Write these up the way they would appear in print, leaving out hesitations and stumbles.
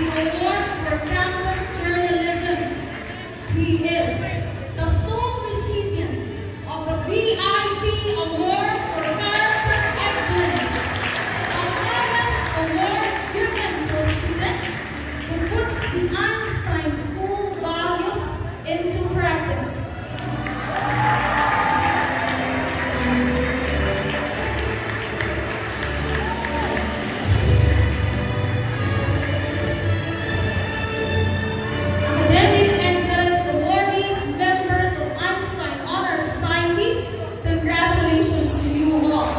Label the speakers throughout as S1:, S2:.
S1: the award for campus journalism. He is the sole recipient of the VIP Award for Character Excellence, the highest award given to a student who puts the Einstein School values into practice. Academic Excellence Awardees, members of Einstein Honor Society, congratulations to you all.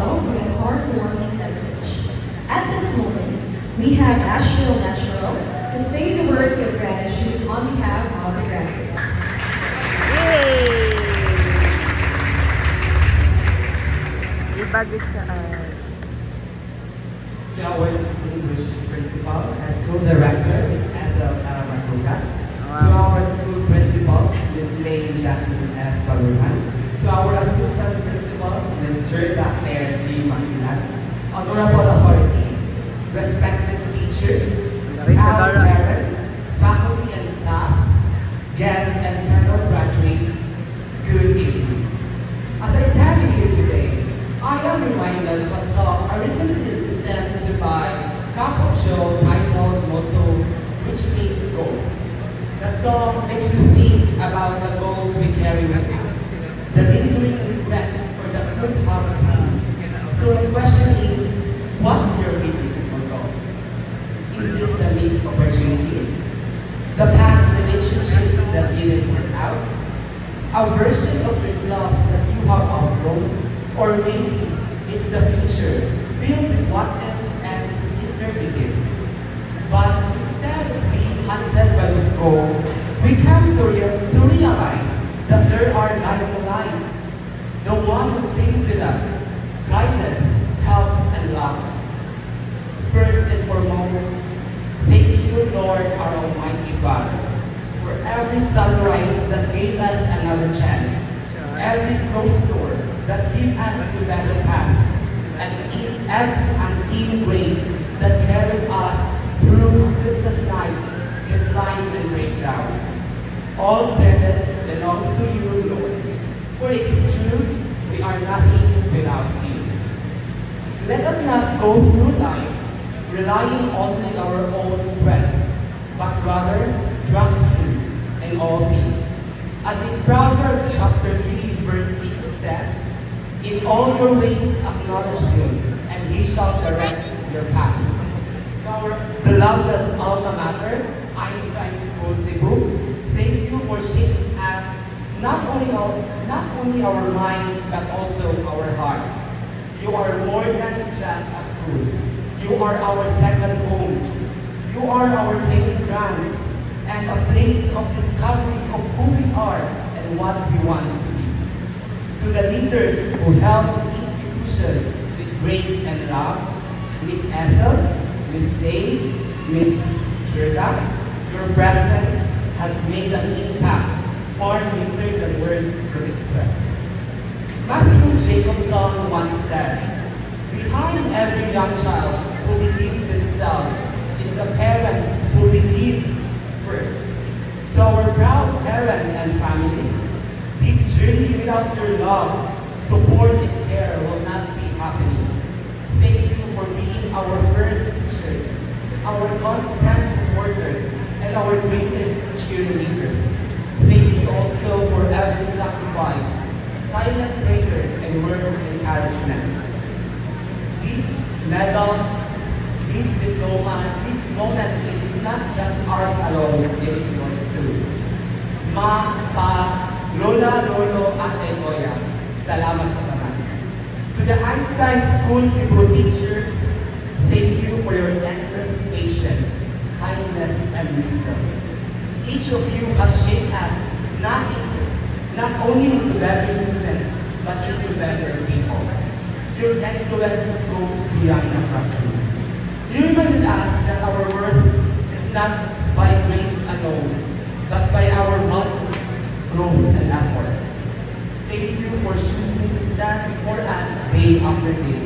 S2: For a heartwarming message. At this moment, we have Asheville Natural to say the words of gratitude on behalf of the graduates.
S3: To our distinguished principal and school director, Ms. Ethel Aramatugas. To our school principal, Ms. Lane Jasmine S. Kaluhan. To our assistant principal, Ms. Jerda Claire G. Makilan. Honorable authorities, respected teachers, proud parents, faculty and staff, guests and fellow graduates, good evening. As I stand here today, I am reminded of a song I recently listened by Cup of Joe titled Motto, which means goals. The song makes you think about the goals we carry with us, the lingering regrets for the good poverty. So the question is, what's your biggest goal? Is it the missed opportunities? The past relationships that didn't work out? A version of yourself that you have outgrown? Or maybe it's the future, filled with what-ifs and uncertainties. But instead of being hunted by those goals, we come to realize that there are guiding lights, the one who stays with us, guided, helped, and loved us. First and foremost, thank you, Lord, our Almighty Father, for every sunrise that gave us another chance, every closed door that give us a better path, and in every unseen grace that carried us through sleepless nights, declines and breakdowns. All credit belongs to you, Lord, for it is true, we are nothing without you. Let us not go through life relying only on our own strength, but rather trust Him in all things. As in Proverbs chapter 3, verse 6 says, in all your ways acknowledge Him, and He shall direct your path. Our beloved alma mater, Einstein School Cebu, thank you for shaping us, not only our minds, but also our hearts. You are more than just a school. You are our second home. You are our training ground, and a place of discovery of who we are and what we want to be. To the leaders who help this institution with grace and love, Ms. Ethel, Ms. Day, Ms. Jerda, your presence has made an impact far greater than words could express. Matthew Jacobson once said, behind every young child who believes themselves is a parent who believes first. To our proud parents and families, this journey without your love, support, and care will not be happening. Thank you for being our first teachers, our constant supporters, and our greatest cheerleaders. Thank you also for every sacrifice, silent prayer, and word of encouragement. This medal, this diploma, this moment, it is not just ours alone, it is yours too. Ma, Pa, Lola, Lolo, Ate, Goya, salamat sa tanan. To the Einstein School Cebu teachers, thank you for your endless patience, kindness, and wisdom. Each of you has shaped us not only into better students, but into better people. Your influence goes beyond the classroom. You reminded us that our worth is not by grades alone, but by our values, growth, and efforts. Thank you for choosing to stand before us day after day,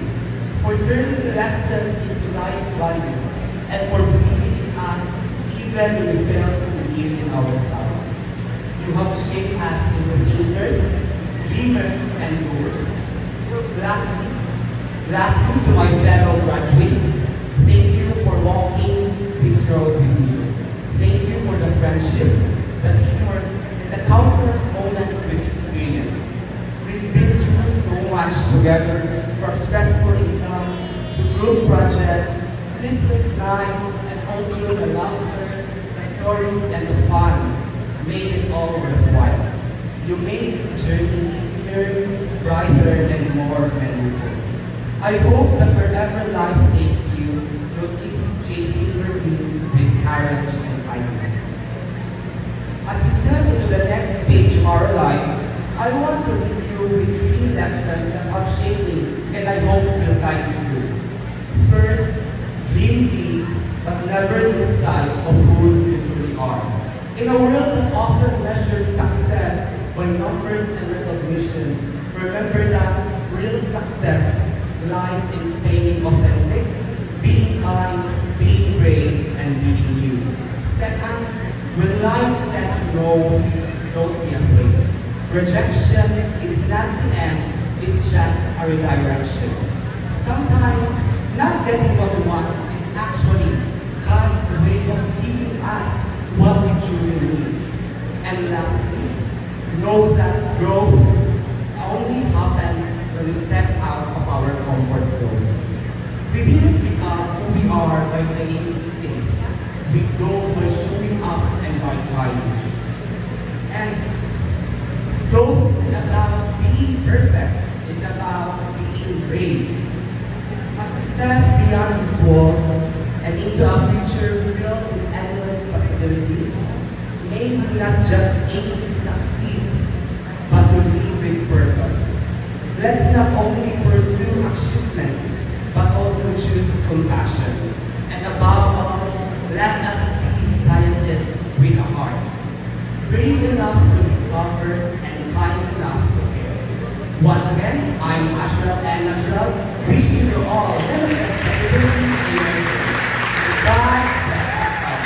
S3: for turning the lessons into life values, and for believing in us even when we fail to believe in ourselves. You have shaped us into thinkers, dreamers, and doers. Lastly, to my fellow graduates, thank you for walking this road with me. Thank you for the friendship, the teamwork, and the countless moments we've experienced. We've been through so much together, from stressful exams to group projects, sleepless nights, and also the laughter, the stories, and the fun made it all worthwhile. You made this journey easier, brighter, and more memorable. I hope that wherever life takes you, you'll keep chasing your dreams with courage and kindness. As we step into the next stage of our lives, I want to leave you with 3 lessons that have shaped me and I hope will guide you too. First, dream big, but never lose sight of who you truly are. In a world that often measures success by numbers and recognition, remember that real success lies in staying authentic, being kind, being brave, and being you. Second, when life says no, don't be afraid. Rejection is not the end, it's just a redirection. Sometimes, not getting what we want is actually God's way of giving us what we truly need. And lastly, know that growth only happens when we step out of our comfort zones. We didn't become who we are by playing it safe. We grow by showing up and by trying. And growth isn't about being perfect. It's about being brave. As we step beyond these walls and into a future filled with endless possibilities, may we not just aim to succeed, but to live with purpose. Let's not only pursue achievements, but also choose compassion. And above all, let us be scientists with a heart. Brave enough to discover and kind enough to care. Once again, I'm Ashraf and Natural, wishing you all the best ability in your journey. God bless us all.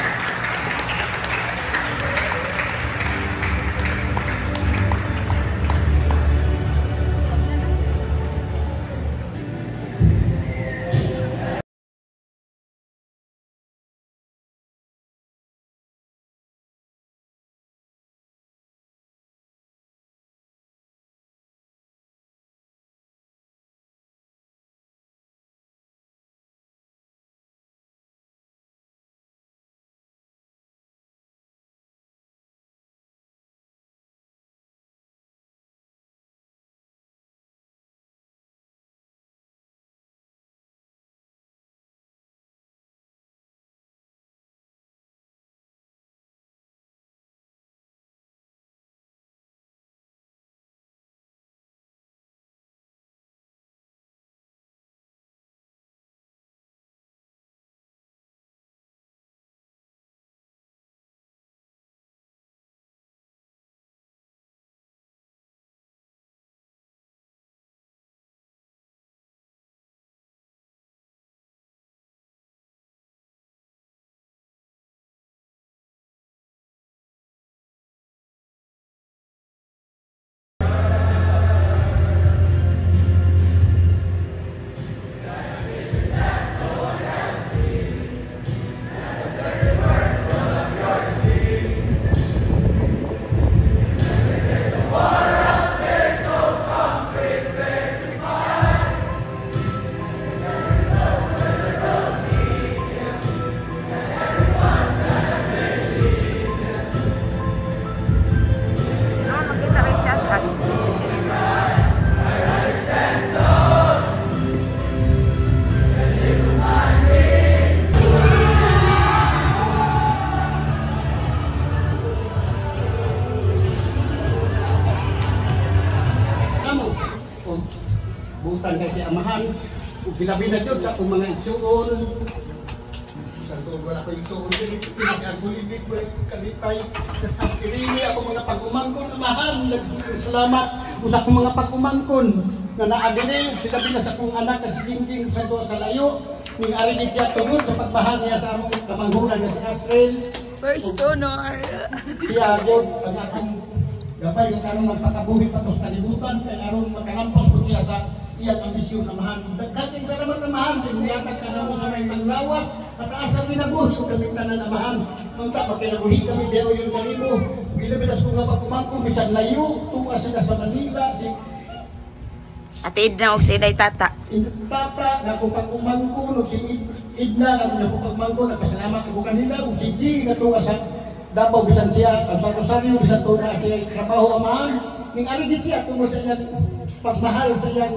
S4: butan kay si amahan ug bilabi na jud sa akong mga igsuon so wala ko igsuon dili ang bulibig ko kalipay sa pinili ako mga pag-umangkon amahan salamat usa ko mga pag-umangkon na naa diri sila sa akong anak sa Dingging sa layo Ning arigid siya tungod sa pagbahan niya sa among kamanghuran nga si Asriel.
S5: First honor.
S4: Siya gyud ang akong gabay nga karon magpakabuhi pa to sa kalibutan kay aron makalampos po siya sa iyang ambisyon na mahan. Dagdagan sa naman na mahan kay niyatag ka na mo sa may panglawas at asa ginabuhi o kami tanan na mahan. Unta magkinabuhi kami deo yung kanimo. Bilas ko nga pagkumangko bisan layo tuwa sila sa Manila si
S5: Ate Edna og si Iday Tata.
S4: Tata na kung pagkumangko no si Idna na kung pagkumangko nagpasalamat ko kanila ug si G na tuwa sa Davao bisan siya sa Rosario bisan tuwa siya trabaho amahan ning arigid siya tungod sa iyang pagmahal sa iyang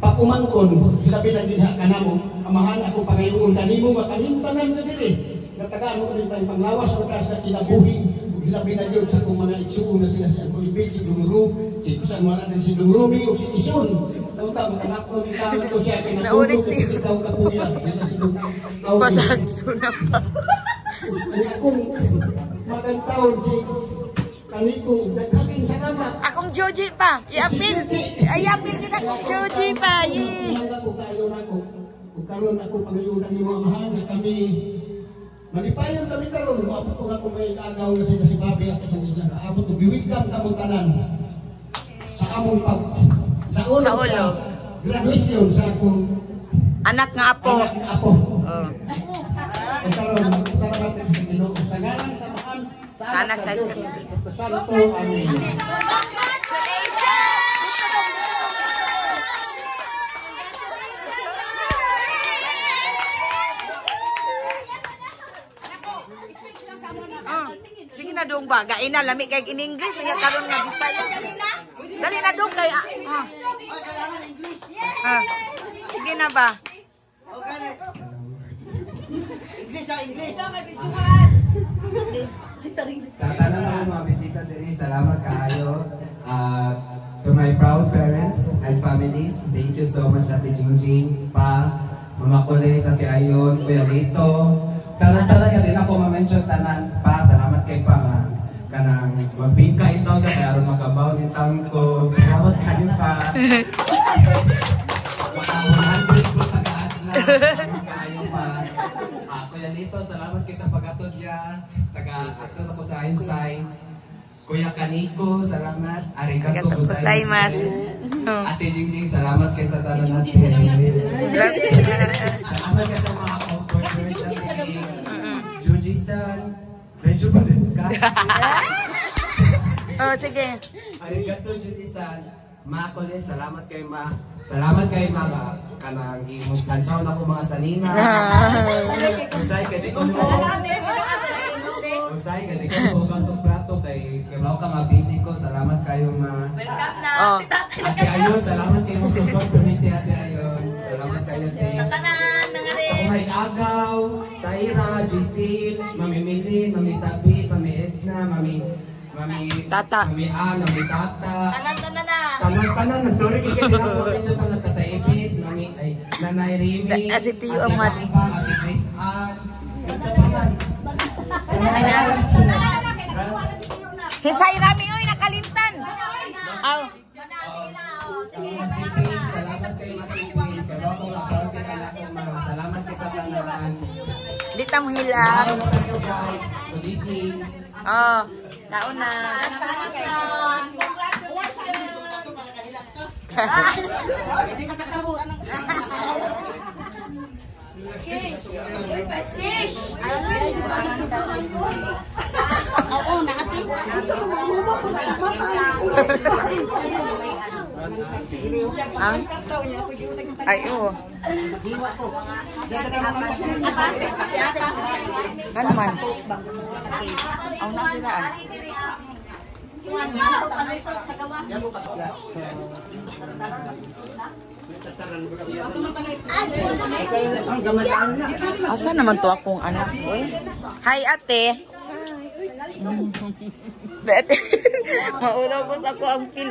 S4: pagkumangkon sila binagdinha kanamo amahan ako pangayoon kanimo makamintanan na dili natagaan mo kami panglawas o taas na kinabuhi sila binagyod sa kung mga itsuon na sila si Angkulibig, si Dunguru, si Kusan Wala din si Dungurumi o si Isun. Naunta, makanak mo ni Tama ko siya, kaya natulog na ikaw ka po yan.
S5: Pasagso na pa.
S4: Ano akong magandang si Kanito, nagkaking salamat.
S5: Akong Joji pa. Iapil. Iapil kita akong Joji pa.
S4: Mga po kayo na ako. Kung karoon ako pangayunan ni mga mahal na kami malipayon kami karon, maabot ko nga kung may agaw na sila si Babi at sa media. Abot ko biwigkan sa mong tanan. Sa among pag... Sa ulog. Graduation sa akong...
S5: Anak nga apo.
S4: Anak nga apo.
S5: Oh.
S4: Karon, salamat sa Ginoo. Sa ngalan sa mahal,
S5: Sa anak sa Espiritu.
S4: Santo, amen.
S5: Sige na dong ba? Gain na, lamig kay in English. Nga karon nga Bisaya. Dali na dong kay... Sige na ba?
S3: English. Sa tanan ng mga bisita diri, salamat kaayo. To my proud parents and families, thank you so much Ate Jingjing, Pa, Mama Kulit, Ate Ayon, Kuya Lito. Tanan-tanan nga din ako ma-mention tanan, Pa, salamat kay Pa nga kanang magbingka ito ka kaya aron makabaw ni taon ko. Salamat kayo Pa. Makahunan ko tagaan na. Salamat kayo Pa. Kuya Lito, salamat kay sa pag-atod niya. Taga-atod ako sa Einstein. Kuya Kaniko, salamat. Arigato gozaimasu. Ate Jingjing, salamat kay sa tanan natin. Salamat kay sa mga comforters natin. Juji-san, medyo ba desu ka?
S5: Oh, sige.
S3: Arigato Juji-san. Ma Kulit, salamat kay Ma. Salamat kay Ma kanang imong na ko mga sanina. Usay kay di ko Usay kay di ko kasong plato kay kailangan ka ma-busy ko. Salamat kayo Ma.
S1: Welcome na.
S5: Oh.
S3: Ate Ayon, salamat kayo mo support community Ate Ayon. Salamat kayo te.
S1: Sa tanan, nangarin.
S3: Ako may Agaw, Saira, Giselle, Mami Milin, Mami Tabi, Mami Edna, Mami
S5: Tata.
S3: Mami Ann, Mami Tata.
S1: Tanan na.
S3: Tanan na. Sorry kay kaya ako rin sa mga Tata Ebit, Mami ay Nanay Remy,
S5: As it you, Amat.
S3: Ate Chris Ann.
S5: Si Saira mi oy nakalimtan. Aw.
S3: Salamat kay Masipi. Pero ako salamat kay sa tanan.
S5: Di ta mo hilak.
S3: Hello guys. Good evening.
S5: Oh, nauna.
S1: Fish! Oo, nakati.
S5: Ang? Ay, oo. Ano man? Ang nasiraan. Asa naman to akong anak? Hi, ate. Ate. Maulaw ko sa ako ang pil.